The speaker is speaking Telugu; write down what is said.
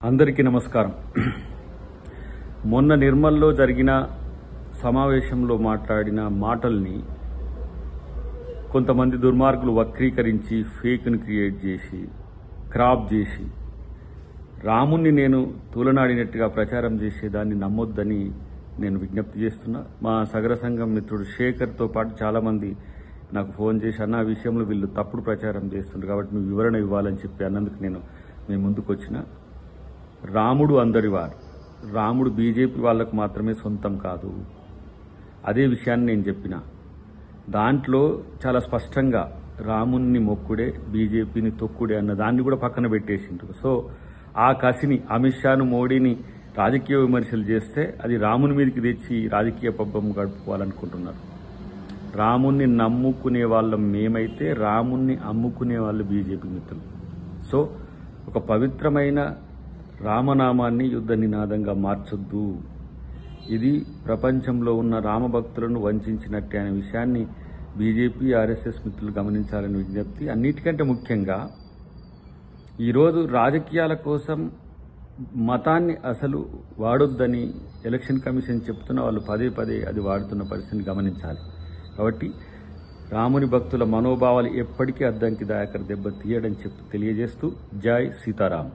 అందరికీ నమస్కారం. మొన్న నిర్మల్లో జరిగిన సమావేశంలో మాట్లాడిన మాటల్ని కొంతమంది దుర్మార్గులు వక్రీకరించి ఫేక్ను క్రియేట్ చేసి క్రాప్ చేసి రాముణ్ణి నేను తూలనాడినట్టుగా ప్రచారం చేసేదాన్ని నమ్మొద్దని నేను విజ్ఞప్తి చేస్తున్నా. మా సగర సంఘం మిత్రుడు శేఖర్తో పాటు చాలామంది నాకు ఫోన్ చేసి అన్న ఆ విషయంలో వీళ్ళు తప్పుడు ప్రచారం చేస్తున్నారు కాబట్టి నువ్వు వివరణ ఇవ్వాలని చెప్పి అన్నందుకు నేను మీ ముందుకు వచ్చిన. రాముడు అందరివారు. రాముడు బీజేపీ వాళ్లకు మాత్రమే సొంతం కాదు. అదే విషయాన్ని నేను చెప్పిన. దాంట్లో చాలా స్పష్టంగా రాముణ్ణి మొక్కుడే బీజేపీని తొక్కుడే అన్న దాన్ని కూడా పక్కన పెట్టేసిండ్రు. సో ఆ కసిని అమిత్ షాను మోడీని రాజకీయ విమర్శలు చేస్తే అది రాముని మీదకి తెచ్చి రాజకీయ పబ్బం గడుపుకోవాలనుకుంటున్నారు. రాముణ్ణి నమ్ముకునే వాళ్ళం మేమైతే రాముణ్ణి అమ్ముకునే వాళ్ళు బీజేపీ మిత్రులు. సో ఒక పవిత్రమైన రామనామాన్ని యుద్ధ నినాదంగా మార్చొద్దు. ఇది ప్రపంచంలో ఉన్న రామభక్తులను వంచినట్టే అనే విషయాన్ని బీజేపీ ఆర్ఎస్ఎస్ మిత్రులు గమనించాలని విజ్ఞప్తి. అన్నిటికంటే ముఖ్యంగా ఈరోజు రాజకీయాల కోసం మతాన్ని అసలు వాడొద్దని ఎలక్షన్ కమిషన్ చెప్తున్న వాళ్ళు పదే పదే అది వాడుతున్న పరిస్థితిని గమనించాలి. కాబట్టి రాముని భక్తుల మనోభావాలు ఎప్పటికీ అద్దంకి దయాకర్ దెబ్బ తీయడని చెప్పి తెలియజేస్తూ జై సీతారాం.